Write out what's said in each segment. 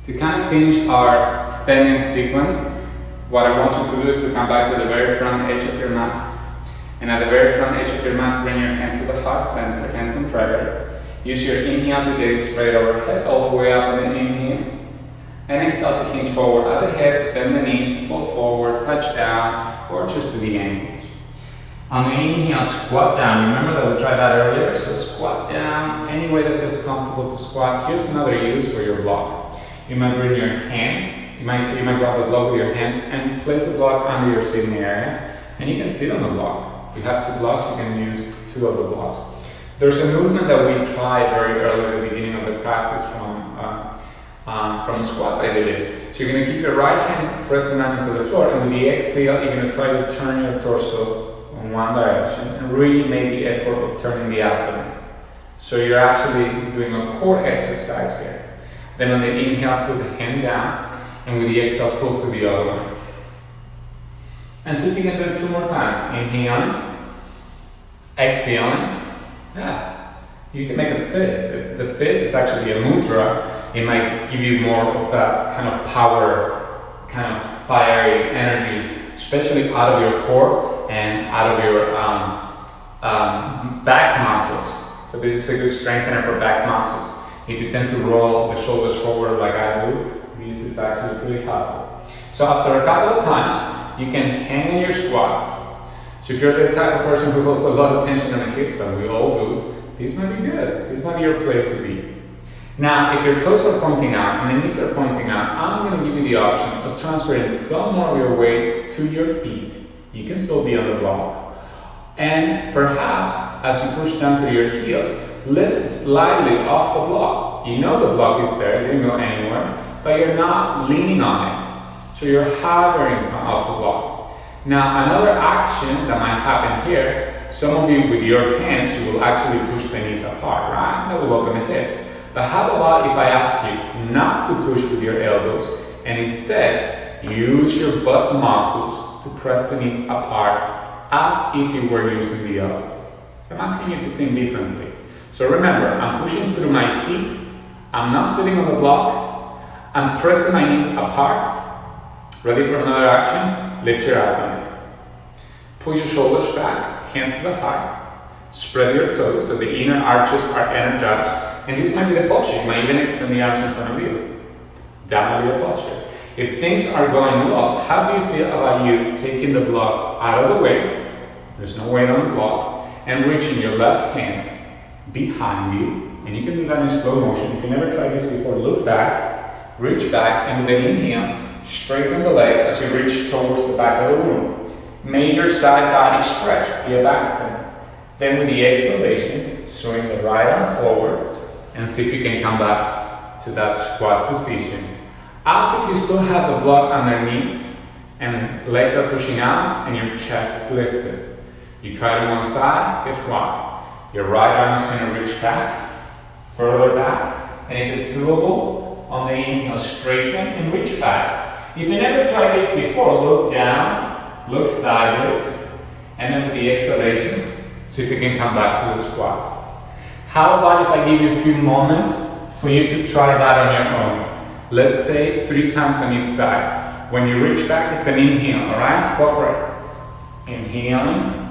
To kind of finish our standing sequence, what I want you to do is to come back to the very front edge of your mat. And at the very front edge of your mat, bring your hands to the heart center, hands in prayer. Use your inhale to gaze straight overhead, all the way up on the inhale. And exhale to hinge forward at the hips, bend the knees, fall forward, touch down, or just to the ankles. On the inhale, squat down. Remember that we tried that earlier, so squat down any way that feels comfortable to squat. Here's another use for your block. You might bring your hand, you might grab the block with your hands and place the block under your sitting area, and you can sit on the block. If you have two blocks, you can use two of the blocks. There's a movement that we tried very early at the beginning of the practice from the squat that I did. So you're going to keep your right hand pressing down into the floor, and with the exhale, you're going to try to turn your torso in one direction and really make the effort of turning the abdomen. So you're actually doing a core exercise here. Then on the inhale, put the hand down, and with the exhale, pull through the other one. And see if you can do it 2 more times. Inhaling, exhaling. Yeah, you can make a fist. The fist is actually a mudra. It might give you more of that kind of power, kind of fiery energy, especially out of your core and out of your back muscles. So this is a good strengthener for back muscles. If you tend to roll the shoulders forward like I do, this is actually pretty helpful. So after a couple of times, you can hang in your squat. So if you're the type of person who feels a lot of tension in the hips, that we all do, this might be good. This might be your place to be. Now, if your toes are pointing out and the knees are pointing out, I'm going to give you the option of transferring some more of your weight to your feet. You can still be on the block. And perhaps, as you push down through your heels, lift slightly off the block. You know the block is there, it didn't go anywhere, but you're not leaning on it. So you're hovering off the block. Now, another action that might happen here, some of you with your hands, you will actually push the knees apart, right? That will open the hips. But how about if I ask you not to push with your elbows and instead use your butt muscles to press the knees apart as if you were using the elbows? I'm asking you to think differently. So remember, I'm pushing through my feet, I'm not sitting on the block, I'm pressing my knees apart. Ready for another action? Lift your abdomen. Pull your shoulders back, hands to the heart. Spread your toes so the inner arches are energized. And this might be the posture. You might even extend the arms in front of you. That might be the posture. If things are going well, how do you feel about you taking the block out of the way? There's no weight on the block. And reaching your left hand behind you. And you can do that in slow motion. If you never tried this before, look back, reach back, and with an inhale, straighten the legs as you reach towards the back of the room. Major side body stretch, be a back thing. Then with the exhalation, swing the right arm forward and see if you can come back to that squat position. As if you still have the block underneath and legs are pushing out and your chest is lifted. You try it on one side, guess what? Your right arm is going to reach back, further back, and if it's doable, on the inhale, straighten and reach back. If you never tried this before, look down, look sideways, and then with the exhalation, see if you can come back to the squat. How about if I give you a few moments for you to try that on your own? Let's say 3 times on each side. When you reach back, it's an inhale, alright? Go for it. Inhaling.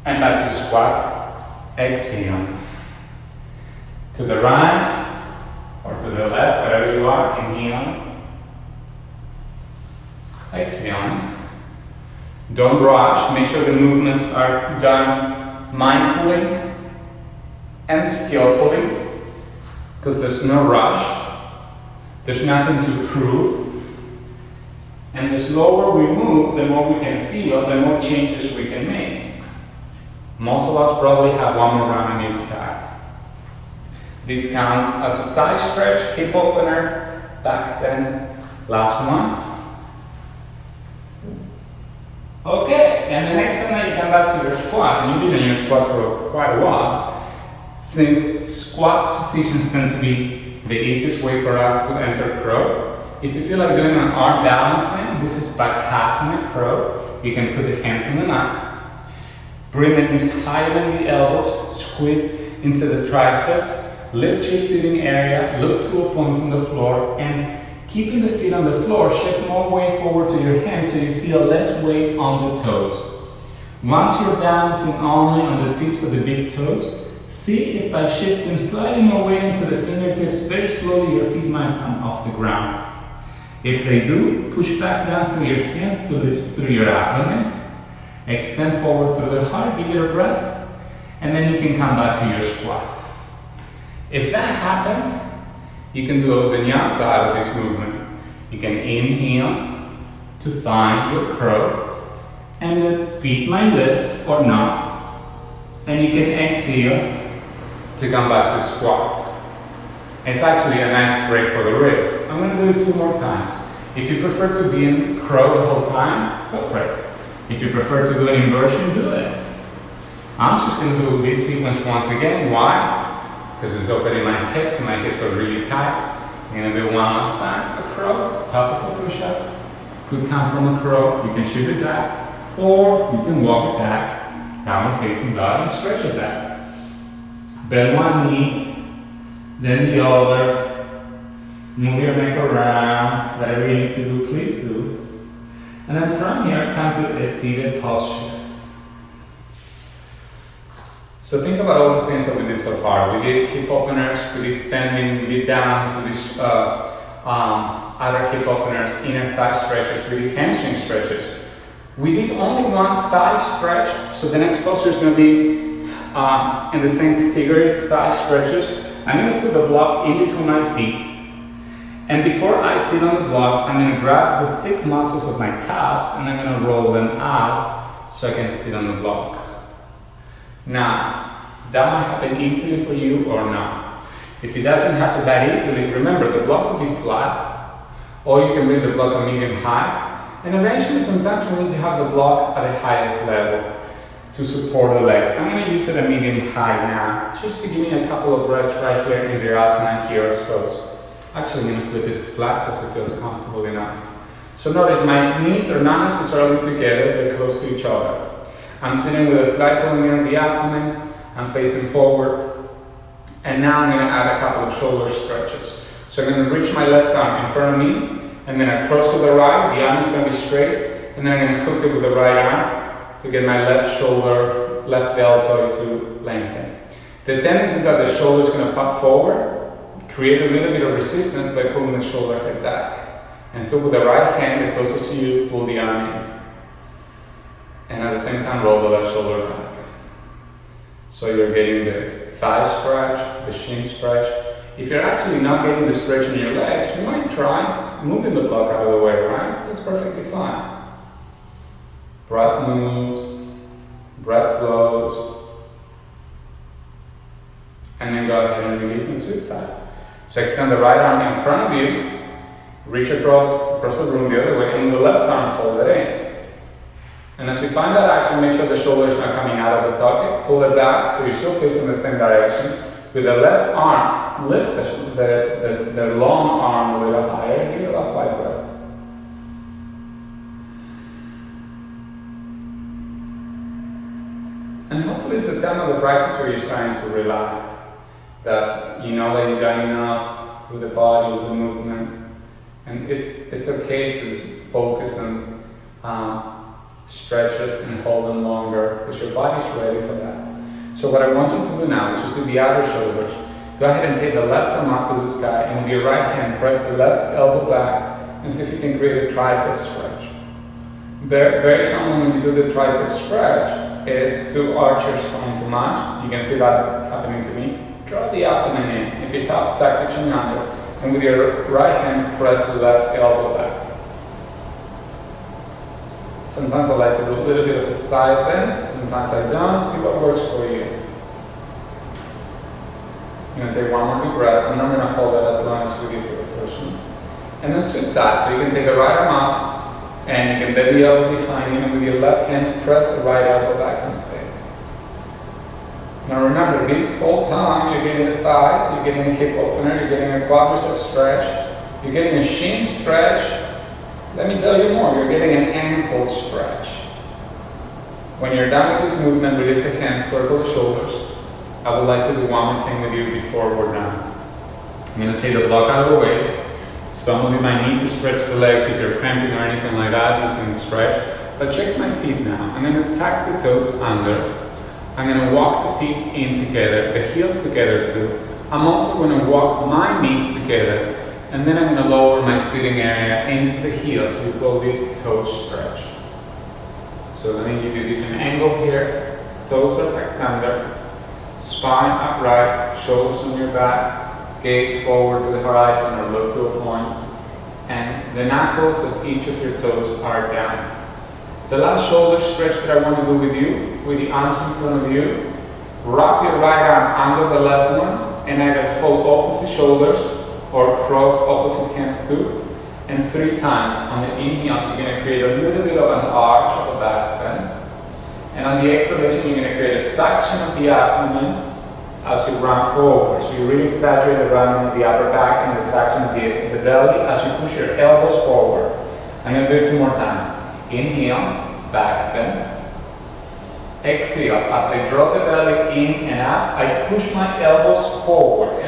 And back to squat. Exhaling. To the right or to the left, wherever you are. Inhaling. Exhaling. Don't rush. Make sure the movements are done mindfully and skillfully, because there's no rush, there's nothing to prove, and the slower we move, the more we can feel, the more changes we can make. Most of us probably have 1 more round on each side. This counts as a side stretch, hip opener, back then, last one. Okay, and the next time that you come back to your squat, and you've been in your squat for quite a while, since squat positions tend to be the easiest way for us to enter crow, if you feel like doing an arm balancing, this is Bakasana crow. You can put the hands on the mat, bring the knees higher than the elbows, squeeze into the triceps, Lift your sitting area, look to a point on the floor, and keeping the feet on the floor, shift more weight forward to your hands so you feel less weight on the toes. Once you're balancing only on the tips of the big toes, see if by shifting slightly more weight into the fingertips, very slowly your feet might come off the ground. If they do, push back down through your hands to lift through your abdomen. Extend forward through the heart, give it a breath, and then you can come back to your squat. If that happened, you can do a vinyasa out of this movement. You can inhale to find your crow, and the feet might lift or not. And you can exhale to come back to squat. It's actually a nice break for the wrist. I'm going to do it 2 more times. If you prefer to be in crow the whole time, go for it. If you prefer to do an inversion, do it. I'm just going to do this sequence once again. Why? Because it's opening my hips and my hips are really tight. I'm going to do one last time. A crow, top of a push-up. Could come from a crow. You can shift it back, or you can walk it back, downward facing dog, and stretch it back. Bend one knee, then the other. Move your neck around. Whatever you need to do, please do. And then from here, come to a seated posture. So think about all the things that we did so far. We did hip openers, we did standing, we did downs, we did outer hip openers, inner thigh stretches, we did hamstring stretches. We did only one thigh stretch, so the next posture is going to be in the same category, thigh stretches. I'm going to put the block in between my feet. And before I sit on the block, I'm going to grab the thick muscles of my calves and I'm going to roll them out so I can sit on the block. Now, that might happen easily for you or not. If it doesn't happen that easily, remember the block will be flat, or you can bring the block a medium height, and eventually sometimes we need to have the block at the highest level to support the legs. I'm going to use it at medium height now, just to give me a couple of breaths right here in Virasana here, I suppose. Actually, I'm going to flip it flat because it feels comfortable enough. So notice my knees are not necessarily together, they're close to each other. I'm sitting with a slight pulling in of the abdomen, I'm facing forward, and now I'm going to add a couple of shoulder stretches. So I'm going to reach my left arm in front of me, and then across to the right, the arm is going to be straight, and then I'm going to hook it with the right arm to get my left shoulder, left deltoid to lengthen. The tendency is that the shoulder is going to pop forward, create a little bit of resistance by pulling the shoulder head back. And still with the right hand, the closest to you, pull the arm in. And at the same time, roll the left shoulder back. So you're getting the thigh stretch, the shin stretch. If you're actually not getting the stretch in your legs, you might try moving the block out of the way, right? That's perfectly fine. Breath moves, breath flows. And then go ahead and release and switch sides. So extend the right arm in front of you, reach across the room the other way, and with the left arm, hold it in. And as you find that action, make sure the shoulder is not coming out of the socket. Pull it back so you're still facing the same direction. With the left arm, lift the long arm a little higher and give it about 5 breaths. And hopefully it's a time of the practice where you're starting to relax. That you know that you've done enough with the body, with the movements. And it's okay to focus on stretches and hold them longer because your body's ready for that. So what I want you to do now, which is do the outer shoulders, go ahead and take the left arm up to the sky and with your right hand press the left elbow back and see if you can create a tricep stretch. Very, very common when you do the tricep stretch is to arch your spine too much. You can see that happening to me. Draw the abdomen in. If it helps, tuck the chin under. And with your right hand, press the left elbow back. Sometimes I like to do a little bit of a side bend, sometimes I don't. See what works for you. I'm going to take one more deep breath. I'm not going to hold that as long as we did for the first one. And then switch sides. So you can take the right arm up, and you can bend the elbow behind you, and with your left hand, press the right elbow back in space. Now remember, this whole time you're getting the thighs, you're getting a hip opener, you're getting a quadricep stretch, you're getting a shin stretch. Let me tell you more, you're getting an ankle stretch. When you're done with this movement, release the hands, circle the shoulders, I would like to do one more thing with you before we're done. I'm going to take the block out of the way. Some of you might need to stretch the legs if you're cramping or anything like that, you can stretch. But check my feet now. I'm going to tuck the toes under. I'm going to walk the feet in together, the heels together too. I'm also going to walk my knees together, and then I'm going to lower my sitting area into the heels. We call this toe stretch. So let me give you a different angle here. Toes are tucked under, spine upright, shoulders on your back, gaze forward to the horizon or look to a point, and the knuckles of each of your toes are down. The last shoulder stretch that I want to do with you, with the arms in front of you, wrap your right arm under the left one and either hold opposite shoulders or cross opposite hands too. And 3 times on the inhale, you're going to create a little bit of an arch of the back bend. And on the exhalation, you're going to create a suction of the abdomen as you run forward. So you really exaggerate the running of the upper back and the suction of the belly as you push your elbows forward. I'm going to do it 2 more times. Inhale, back bend. Exhale, as I drop the belly in and up, I push my elbows forward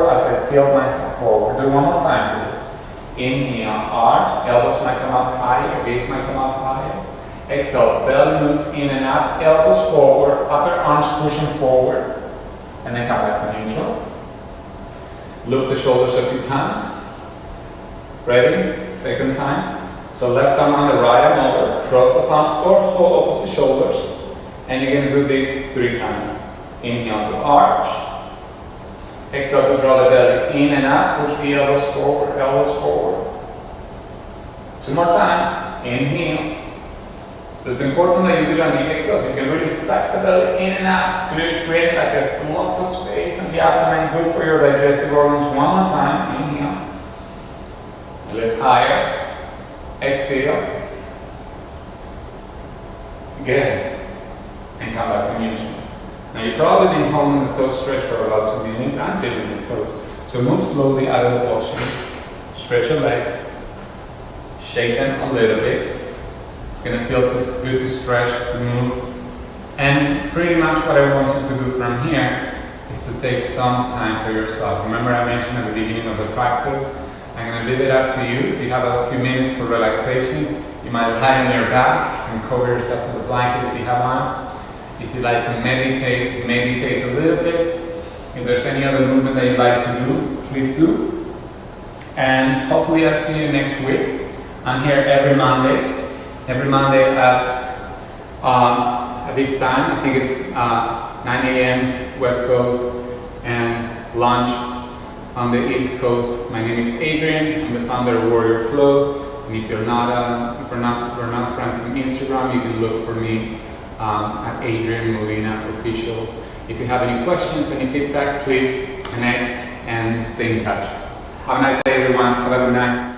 as I tilt my head forward. Do it 1 more time, please. Inhale, arch, elbows might come up higher, gaze might come up higher. Exhale, belly moves in and up, elbows forward, upper arms pushing forward, and then come back to neutral. Loop the shoulders a few times. Ready? Second time. So left arm on the right arm over, cross the palms or hold opposite shoulders. And you're going to do this 3 times. Inhale to arch. Exhale to draw the belly in and up, push the elbows forward. 2 more times. Inhale. So it's important that you do it on the exhale so you can really suck the belly in and up, create like lots of space in the abdomen, good for your digestive organs. 1 more time. Inhale. Lift higher. Exhale. Good. And come back to neutral. Now you've probably been holding the toe stretch for about 2 minutes. I'm feeling the toes. So move slowly out of the posture. Stretch your legs. Shake them a little bit. It's going to feel good to stretch, to move. And pretty much what I want you to do from here is to take some time for yourself. Remember I mentioned at the beginning of the practice, I'm going to leave it up to you. If you have a few minutes for relaxation, you might lie on your back and cover yourself with a blanket if you have one. If you like to meditate a little bit. If there's any other movement that you'd like to do, please do. And hopefully I'll see you next week. I'm here every Monday. Every Monday at this time. I think it's 9 a.m. West Coast and lunch on the East Coast. My name is Adrian. I'm the founder of Warrior Flow. And if we're not friends on Instagram, you can look for me at Adrian Molina Official. If you have any questions, any feedback, please connect and stay in touch. Have a nice day, everyone. Have a good night.